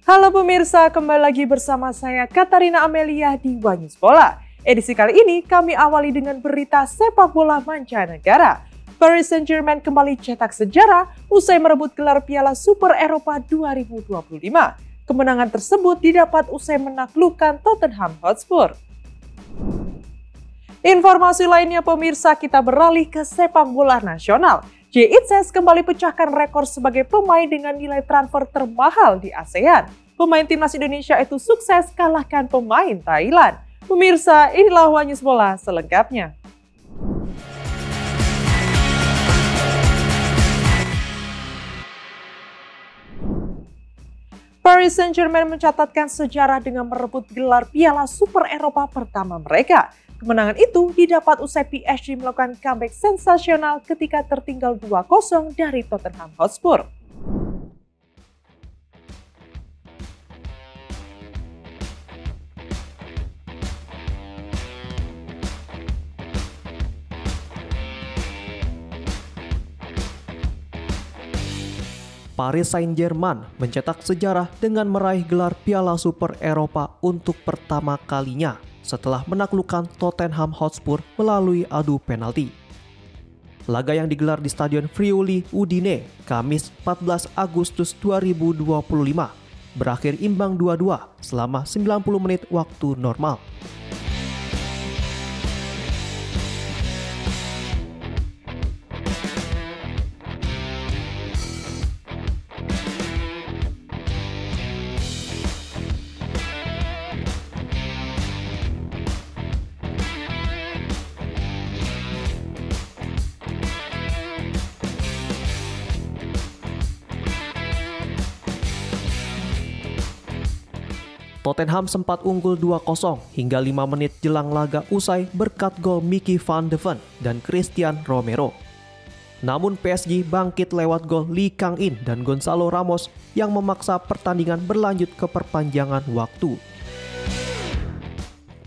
Halo pemirsa, kembali lagi bersama saya Katarina Amelia di Wanyus Bola. Edisi kali ini kami awali dengan berita sepak bola mancanegara. Paris Saint-Germain kembali cetak sejarah usai merebut gelar Piala Super Eropa 2025. Kemenangan tersebut didapat usai menaklukkan Tottenham Hotspur. Informasi lainnya pemirsa, kita beralih ke sepak bola nasional. J-Itzes kembali pecahkan rekor sebagai pemain dengan nilai transfer termahal di ASEAN. Pemain timnas Indonesia itu sukses kalahkan pemain Thailand. Pemirsa, inilah Wanyus Bola selengkapnya. Paris Saint-Germain mencatatkan sejarah dengan merebut gelar Piala Super Eropa pertama mereka. Kemenangan itu didapat usai PSG melakukan comeback sensasional ketika tertinggal 2-0 dari Tottenham Hotspur. Paris Saint-Germain mencetak sejarah dengan meraih gelar Piala Super Eropa untuk pertama kalinya setelah menaklukkan Tottenham Hotspur melalui adu penalti. Laga yang digelar di Stadion Friuli, Udine, Kamis 14 Agustus 2025 berakhir imbang 2-2 selama 90 menit waktu normal. Tottenham sempat unggul 2-0 hingga 5 menit jelang laga usai berkat gol Mickey van de Ven dan Christian Romero. Namun PSG bangkit lewat gol Lee Kang-in dan Gonzalo Ramos yang memaksa pertandingan berlanjut ke perpanjangan waktu.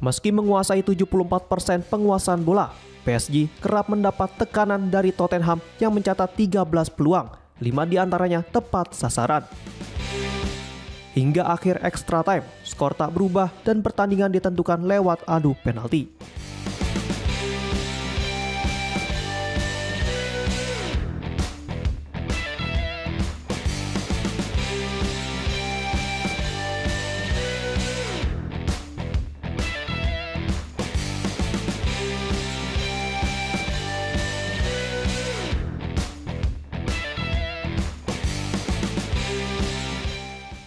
Meski menguasai 74% penguasaan bola, PSG kerap mendapat tekanan dari Tottenham yang mencatat 13 peluang, 5 diantaranya tepat sasaran. Hingga akhir extra time, skor tak berubah dan pertandingan ditentukan lewat adu penalti.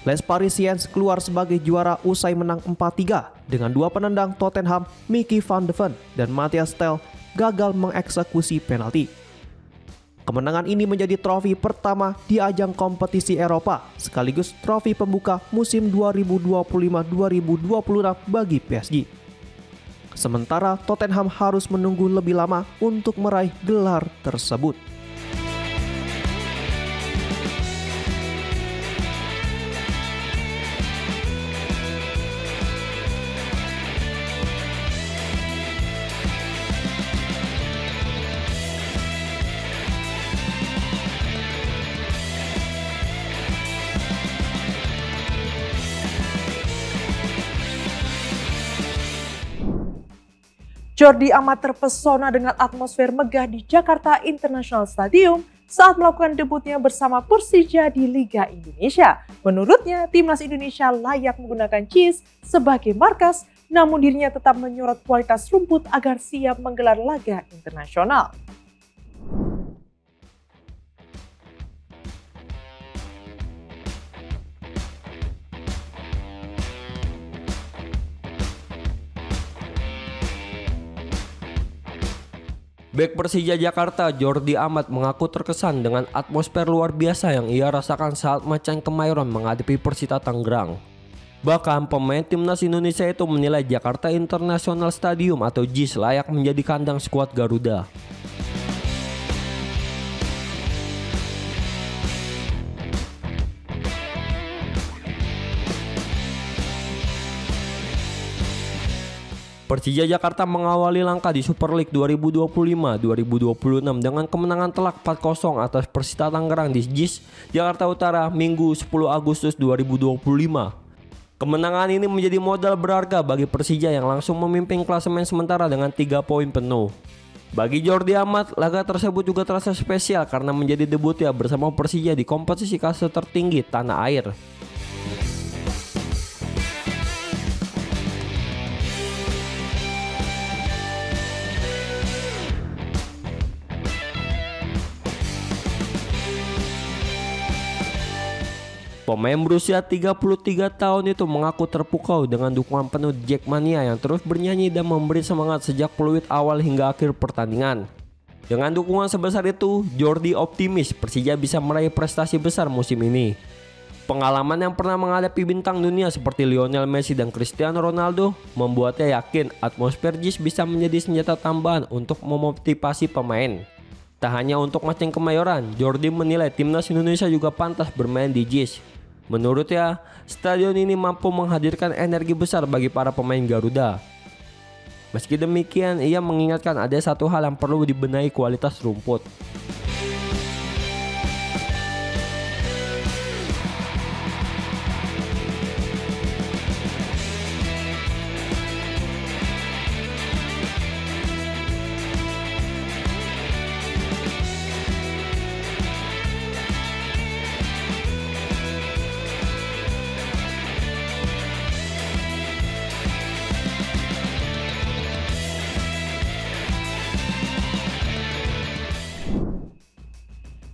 Les Parisiens keluar sebagai juara usai menang 4-3 dengan dua penendang Tottenham, Mickey van de Ven dan Matthias Tel gagal mengeksekusi penalti. Kemenangan ini menjadi trofi pertama di ajang kompetisi Eropa sekaligus trofi pembuka musim 2025-2026 bagi PSG. Sementara Tottenham harus menunggu lebih lama untuk meraih gelar tersebut. Jordi Amat terpesona dengan atmosfer megah di Jakarta International Stadium saat melakukan debutnya bersama Persija di Liga Indonesia. Menurutnya, timnas Indonesia layak menggunakan cheese sebagai markas, namun dirinya tetap menyorot kualitas rumput agar siap menggelar laga internasional. Bek Persija Jakarta Jordi Amat mengaku terkesan dengan atmosfer luar biasa yang ia rasakan saat Macan Kemayoran menghadapi Persita Tangerang. Bahkan pemain timnas Indonesia itu menilai Jakarta International Stadium atau JIS layak menjadi kandang skuad Garuda. Persija Jakarta mengawali langkah di Super League 2025-2026 dengan kemenangan telak 4-0 atas Persita Tangerang di JIS Jakarta Utara Minggu 10 Agustus 2025. Kemenangan ini menjadi modal berharga bagi Persija yang langsung memimpin klasemen sementara dengan 3 poin penuh. Bagi Jordi Amat, laga tersebut juga terasa spesial karena menjadi debutnya bersama Persija di kompetisi kasta tertinggi tanah air. Pemain berusia 33 tahun itu mengaku terpukau dengan dukungan penuh Jackmania yang terus bernyanyi dan memberi semangat sejak peluit awal hingga akhir pertandingan. Dengan dukungan sebesar itu, Jordi optimis Persija bisa meraih prestasi besar musim ini. Pengalaman yang pernah menghadapi bintang dunia seperti Lionel Messi dan Cristiano Ronaldo membuatnya yakin atmosfer JIS bisa menjadi senjata tambahan untuk memotivasi pemain. Tak hanya untuk Macan Kemayoran, Jordi menilai timnas Indonesia juga pantas bermain di JIS. Menurutnya, stadion ini mampu menghadirkan energi besar bagi para pemain Garuda. Meski demikian, ia mengingatkan ada satu hal yang perlu dibenahi, kualitas rumput.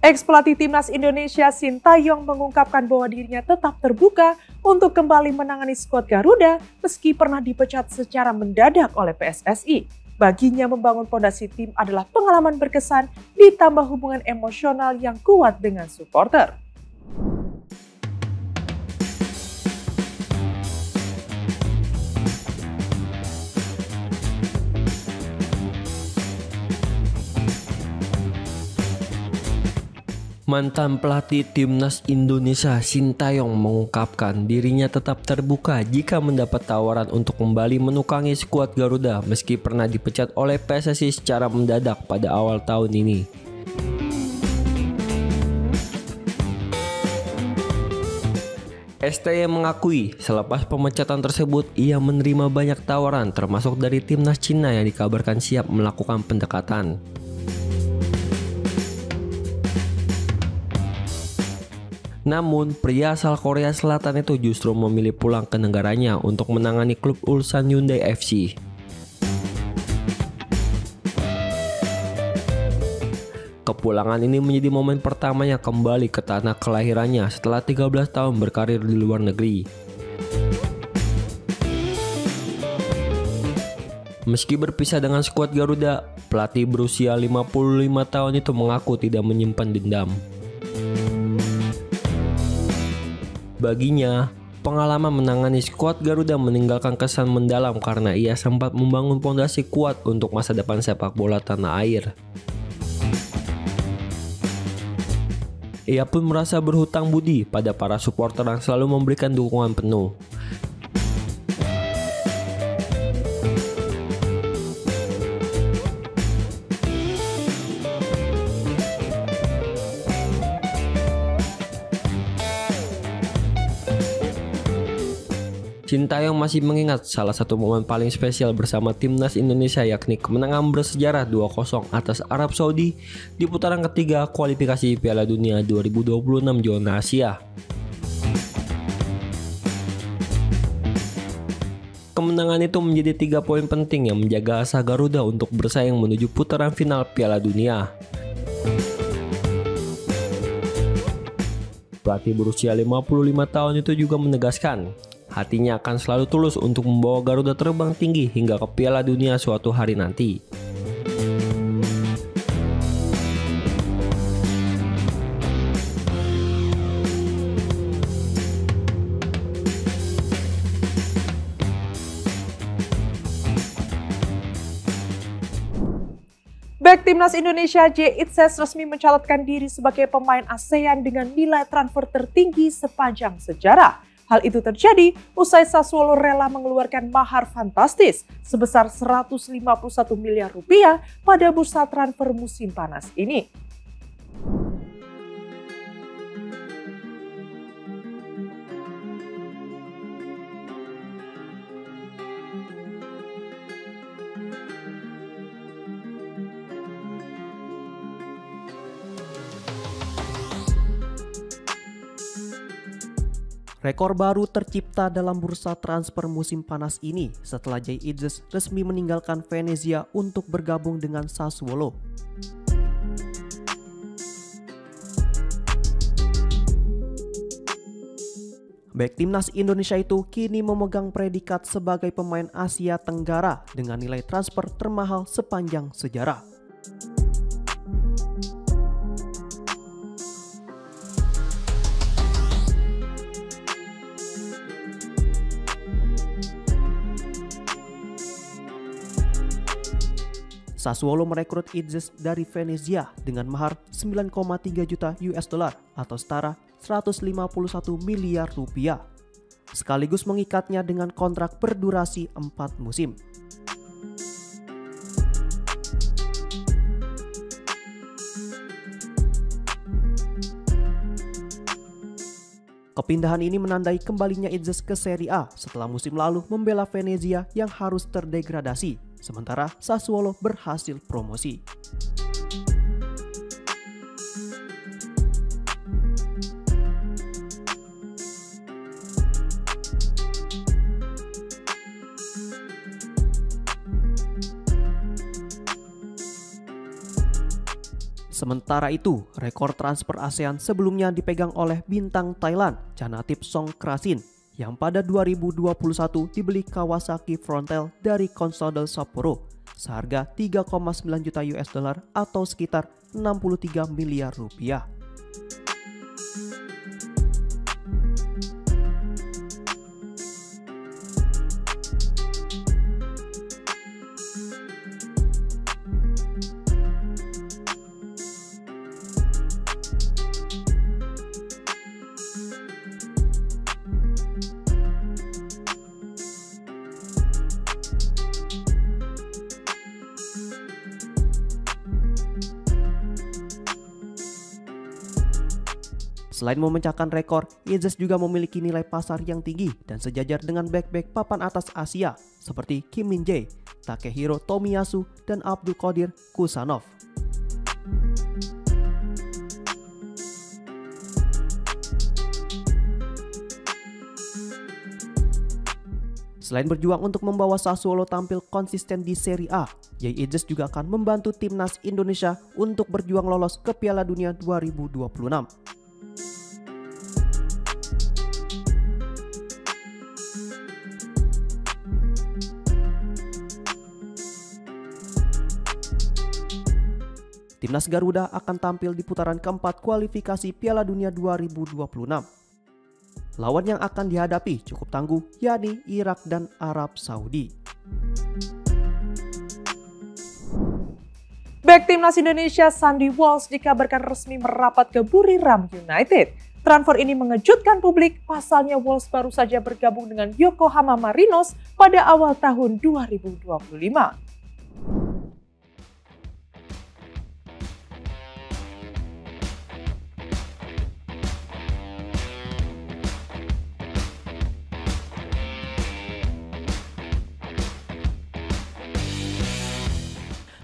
Ex-pelatih timnas Indonesia Sintayong mengungkapkan bahwa dirinya tetap terbuka untuk kembali menangani skuad Garuda meski pernah dipecat secara mendadak oleh PSSI. Baginya membangun fondasi tim adalah pengalaman berkesan ditambah hubungan emosional yang kuat dengan supporter. Mantan pelatih timnas Indonesia Sintayong mengungkapkan dirinya tetap terbuka jika mendapat tawaran untuk kembali menukangi skuad Garuda meski pernah dipecat oleh PSSI secara mendadak pada awal tahun ini. STY mengakui selepas pemecatan tersebut ia menerima banyak tawaran termasuk dari timnas Cina yang dikabarkan siap melakukan pendekatan. Namun, pria asal Korea Selatan itu justru memilih pulang ke negaranya untuk menangani klub Ulsan Hyundai FC. Kepulangan ini menjadi momen pertamanya kembali ke tanah kelahirannya setelah 13 tahun berkarir di luar negeri. Meski berpisah dengan skuad Garuda, pelatih berusia 55 tahun itu mengaku tidak menyimpan dendam. Baginya, pengalaman menangani skuad Garuda meninggalkan kesan mendalam karena ia sempat membangun fondasi kuat untuk masa depan sepak bola tanah air. Ia pun merasa berhutang budi pada para supporter yang selalu memberikan dukungan penuh. Sintayong masih mengingat salah satu momen paling spesial bersama timnas Indonesia yakni kemenangan bersejarah 2-0 atas Arab Saudi di putaran ketiga kualifikasi Piala Dunia 2026 zona Asia. Kemenangan itu menjadi 3 poin penting yang menjaga asa Garuda untuk bersaing menuju putaran final Piala Dunia. Pelatih berusia 55 tahun itu juga menegaskan hatinya akan selalu tulus untuk membawa Garuda terbang tinggi hingga ke Piala Dunia suatu hari nanti. Bek timnas Indonesia J. Itzes resmi mencalonkan diri sebagai pemain ASEAN dengan nilai transfer tertinggi sepanjang sejarah. Hal itu terjadi usai Sassuolo rela mengeluarkan mahar fantastis sebesar 151 miliar rupiah pada bursa transfer musim panas ini. Rekor baru tercipta dalam bursa transfer musim panas ini setelah Jay Idzes resmi meninggalkan Venezia untuk bergabung dengan Sassuolo. Bek timnas Indonesia itu kini memegang predikat sebagai pemain Asia Tenggara dengan nilai transfer termahal sepanjang sejarah. Sassuolo merekrut Idzes dari Venezia dengan mahar 9,3 juta US dollar atau setara 151 miliar rupiah, sekaligus mengikatnya dengan kontrak berdurasi 4 musim. Kepindahan ini menandai kembalinya Idzes ke Serie A setelah musim lalu membela Venezia yang harus terdegradasi, sementara Sassuolo berhasil promosi. Sementara itu, rekor transfer ASEAN sebelumnya dipegang oleh bintang Thailand Chanatip Songkrasin yang pada 2021 dibeli Kawasaki Frontale dari Consadole Sapporo seharga 3,9 juta US dollar atau sekitar 63 miliar rupiah. Selain memecahkan rekor, Idzes juga memiliki nilai pasar yang tinggi dan sejajar dengan bek-bek papan atas Asia seperti Kim Min-jae, Takehiro Tomiyasu, dan Abdul Qadir Kusanov. Selain berjuang untuk membawa Sassuolo tampil konsisten di Serie A, Jay Idzes juga akan membantu timnas Indonesia untuk berjuang lolos ke Piala Dunia 2026. Timnas Garuda akan tampil di putaran keempat kualifikasi Piala Dunia 2026. Lawan yang akan dihadapi cukup tangguh, yakni Irak dan Arab Saudi. Bek timnas Indonesia Sandy Walsh dikabarkan resmi merapat ke Buriram United. Transfer ini mengejutkan publik, pasalnya Walsh baru saja bergabung dengan Yokohama Marinos pada awal tahun 2025.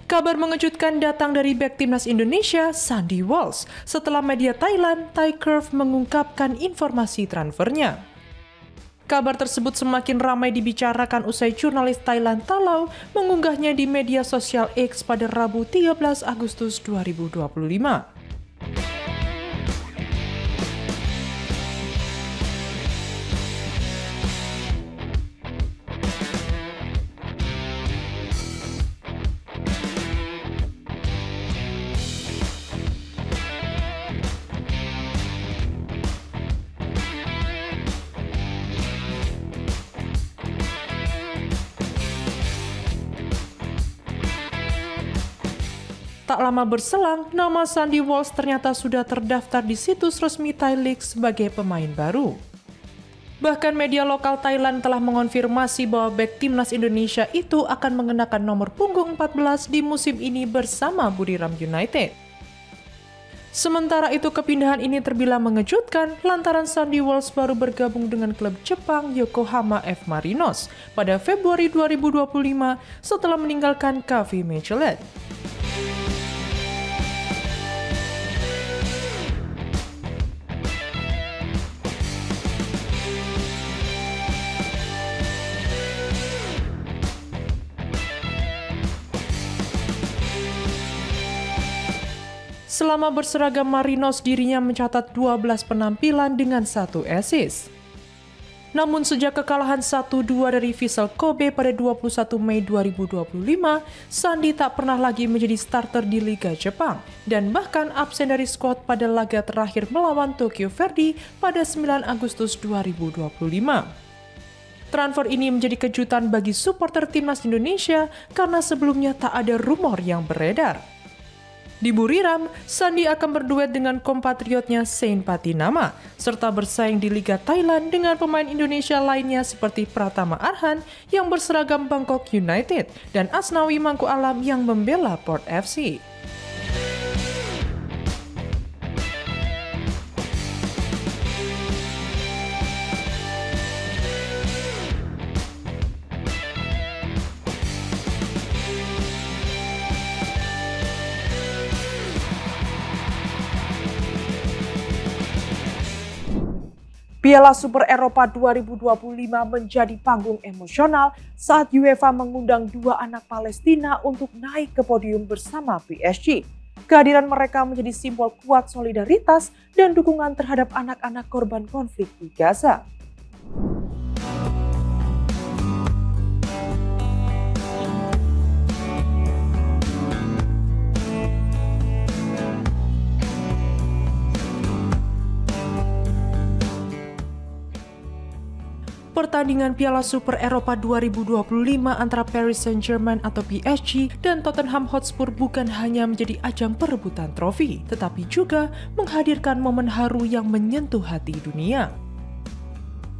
Kabar mengejutkan datang dari bek timnas Indonesia, Sandy Walsh, setelah media Thailand, Thai Curve mengungkapkan informasi transfernya. Kabar tersebut semakin ramai dibicarakan usai jurnalis Thailand Talau mengunggahnya di media sosial X pada Rabu 13 Agustus 2025. Tak lama berselang, nama Sandy Walsh ternyata sudah terdaftar di situs resmi Thai League sebagai pemain baru. Bahkan media lokal Thailand telah mengonfirmasi bahwa bek timnas Indonesia itu akan mengenakan nomor punggung 14 di musim ini bersama Buriram United. Sementara itu kepindahan ini terbilang mengejutkan lantaran Sandy Walsh baru bergabung dengan klub Jepang Yokohama F. Marinos pada Februari 2025 setelah meninggalkan KV Mechelen. Selama berseragam Marinos, dirinya mencatat 12 penampilan dengan 1 assist. Namun sejak kekalahan 1-2 dari Vissel Kobe pada 21 Mei 2025, Sandy tak pernah lagi menjadi starter di Liga Jepang dan bahkan absen dari skuad pada laga terakhir melawan Tokyo Verdy pada 9 Agustus 2025. Transfer ini menjadi kejutan bagi supporter timnas Indonesia karena sebelumnya tak ada rumor yang beredar. Di Buriram, Sandy akan berduet dengan kompatriotnya Sain Patinama, serta bersaing di Liga Thailand dengan pemain Indonesia lainnya seperti Pratama Arhan yang berseragam Bangkok United dan Asnawi Mangku Alam yang membela Port FC. Piala Super Eropa 2025 menjadi panggung emosional saat UEFA mengundang 2 anak Palestina untuk naik ke podium bersama PSG. Kehadiran mereka menjadi simbol kuat solidaritas dan dukungan terhadap anak-anak korban konflik di Gaza. Pertandingan Piala Super Eropa 2025 antara Paris Saint-Germain atau PSG dan Tottenham Hotspur bukan hanya menjadi ajang perebutan trofi, tetapi juga menghadirkan momen haru yang menyentuh hati dunia.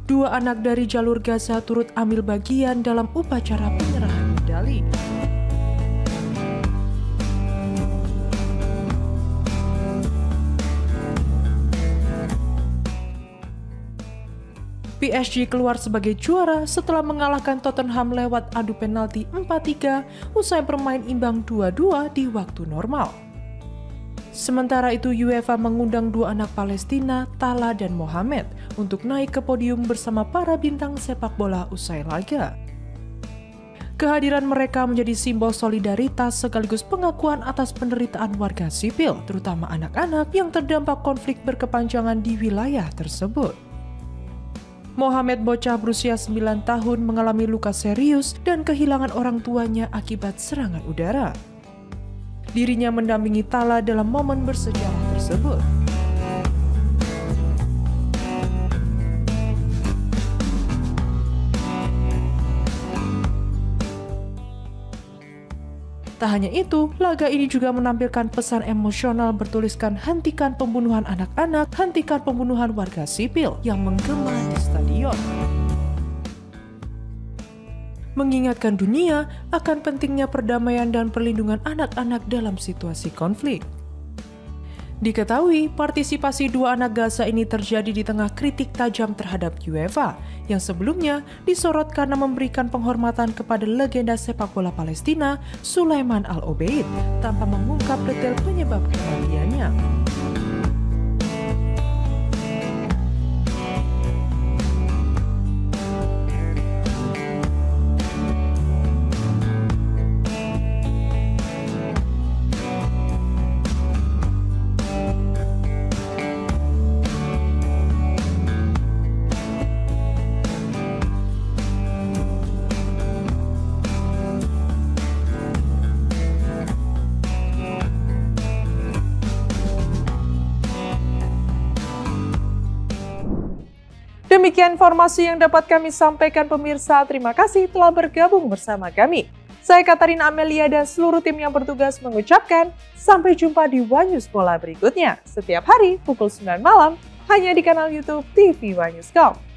2 anak dari jalur Gaza turut ambil bagian dalam upacara penyerahan medali. PSG keluar sebagai juara setelah mengalahkan Tottenham lewat adu penalti 4-3 usai bermain imbang 2-2 di waktu normal. Sementara itu UEFA mengundang 2 anak Palestina, Tala dan Mohamed, untuk naik ke podium bersama para bintang sepak bola usai laga. Kehadiran mereka menjadi simbol solidaritas sekaligus pengakuan atas penderitaan warga sipil, terutama anak-anak yang terdampak konflik berkepanjangan di wilayah tersebut. Mohamed, bocah berusia 9 tahun, mengalami luka serius dan kehilangan orang tuanya akibat serangan udara. Dirinya mendampingi Tala dalam momen bersejarah tersebut. Tak hanya itu, laga ini juga menampilkan pesan emosional bertuliskan "Hentikan pembunuhan anak-anak, hentikan pembunuhan warga sipil" yang menggema di stadion. Mengingatkan dunia akan pentingnya perdamaian dan perlindungan anak-anak dalam situasi konflik. Diketahui, partisipasi 2 anak Gaza ini terjadi di tengah kritik tajam terhadap UEFA yang sebelumnya disorot karena memberikan penghormatan kepada legenda sepak bola Palestina, Sulaiman Al-Obeid, tanpa mengungkap detail penyebab kematiannya. Demikian informasi yang dapat kami sampaikan pemirsa. Terima kasih telah bergabung bersama kami. Saya Katarina Amelia dan seluruh tim yang bertugas mengucapkan sampai jumpa di One News Bola berikutnya. Setiap hari pukul 9 malam hanya di kanal YouTube TV One News.com.